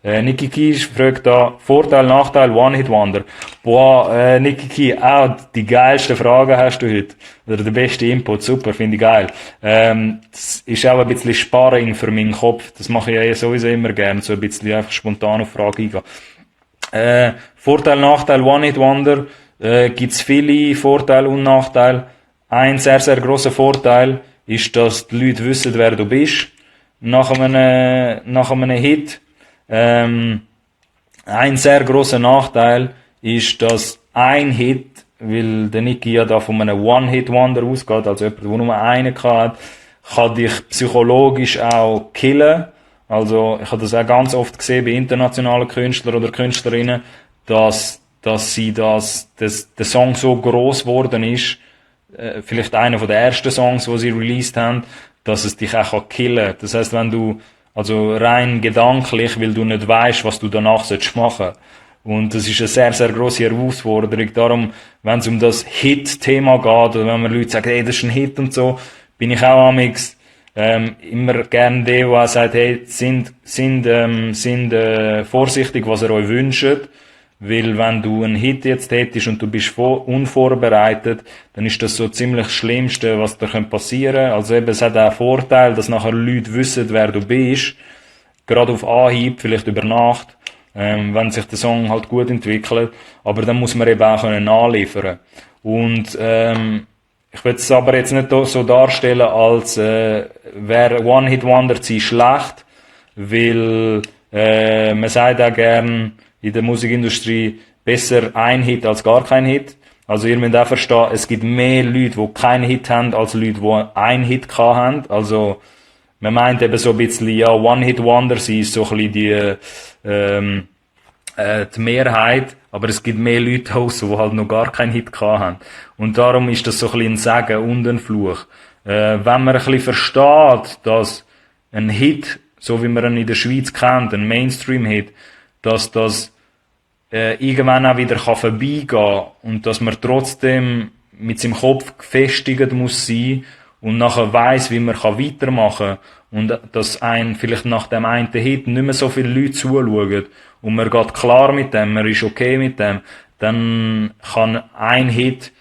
Nicky Key fragt da, Vorteil, Nachteil, One-Hit-Wonder. Boah, Nicky Key, auch die geilsten Fragen hast du heute. Oder der beste Input, super, finde ich geil. Das ist auch ein bisschen Sparring für meinen Kopf. Das mache ich ja sowieso immer gern, so ein bisschen einfach spontan auf Fragen eingehen. Vorteil, Nachteil, One-Hit-Wonder, gibt's viele Vorteile und Nachteile. Ein sehr, sehr grosser Vorteil ist, dass die Leute wissen, wer du bist. Nach einem Hit. Ein sehr grosser Nachteil ist, dass ein Hit, weil der Nicky ja da von einem One-Hit-Wonder ausgeht, also jemand, der nur einen hat, kann dich psychologisch auch killen. Also, ich habe das auch ganz oft gesehen bei internationalen Künstlern oder Künstlerinnen, dass der Song so gross geworden ist, vielleicht einer von den ersten Songs, die sie released haben, dass es dich auch killen kann. Das heisst, wenn du, also rein gedanklich, weil du nicht weißt, was du danach machen sollst. Und das ist eine sehr, sehr grosse Herausforderung. Darum, wenn es um das Hit-Thema geht, oder wenn man Leute sagen, hey, das ist ein Hit und so, bin ich auch amix, immer gern der, der sagt, hey, sind vorsichtig, was ihr euch wünscht. Weil wenn du einen Hit jetzt hättest und du bist unvorbereitet, dann ist das so ziemlich das Schlimmste, was dir passieren könnte. Also eben, es hat auch einen Vorteil, dass nachher Leute wissen, wer du bist. Gerade auf Anhieb, vielleicht über Nacht, wenn sich der Song halt gut entwickelt. Aber dann muss man eben auch nachliefern. Und ich will es aber jetzt nicht so darstellen, als wäre One-Hit-Wonder zu schlecht, weil man sagt auch gern in der Musikindustrie besser ein Hit als gar kein Hit. Also ihr müsst auch verstehen, es gibt mehr Leute, die keinen Hit haben, als Leute, die einen Hit gehabt haben. Also man meint eben so ein bisschen, ja, One-Hit-Wonder sein ist so ein bisschen die Mehrheit, aber es gibt mehr Leute draussen, die halt noch gar keinen Hit gehabt haben. Und darum ist das so ein bisschen ein Segen und ein Fluch. Wenn man ein bisschen versteht, dass ein Hit, so wie man ihn in der Schweiz kennt, ein Mainstream-Hit, dass das irgendwann auch wieder vorbeigehen kann und dass man trotzdem mit seinem Kopf gefestigt muss sein und nachher weiss, wie man weitermachen kann und dass ein vielleicht nach dem einen Hit nicht mehr so viele Leute zuschauen und man geht klar mit dem, man ist okay mit dem, dann kann ein Hit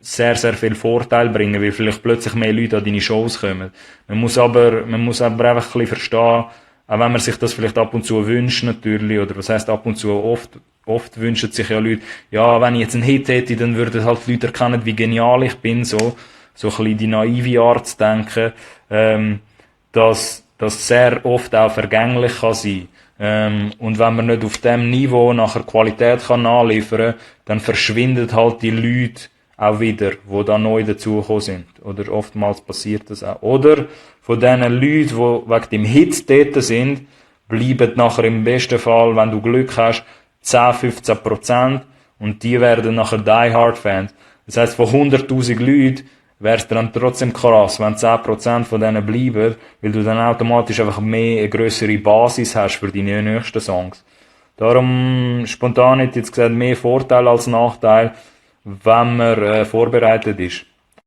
sehr, sehr viel Vorteil bringen, weil vielleicht plötzlich mehr Leute an deine Shows kommen. Man muss aber einfach ein bisschen verstehen, auch wenn man sich das vielleicht ab und zu wünscht, natürlich, oder was heisst ab und zu, oft wünschen sich ja Leute, ja, wenn ich jetzt einen Hit hätte, dann würden halt Leute erkennen, wie genial ich bin, so ein bisschen die naive Art zu denken, dass das sehr oft auch vergänglich kann sein. Und wenn man nicht auf dem Niveau nachher Qualität kann nachliefern, dann verschwinden halt die Leute auch wieder, die da neu dazugekommen sind. Oder oftmals passiert das auch. Oder von diesen Leuten, die wegen dem Hit dort sind, bleiben nachher im besten Fall, wenn du Glück hast, 10-15% und die werden nachher Die Hard Fans. Das heisst, von 100.000 Leuten wäre es dann trotzdem krass, wenn 10% von denen bleiben, weil du dann automatisch einfach eine grössere Basis hast für deine nächsten Songs. Darum, spontan hätte ich jetzt gesagt, mehr Vorteil als Nachteil, wenn man vorbereitet ist.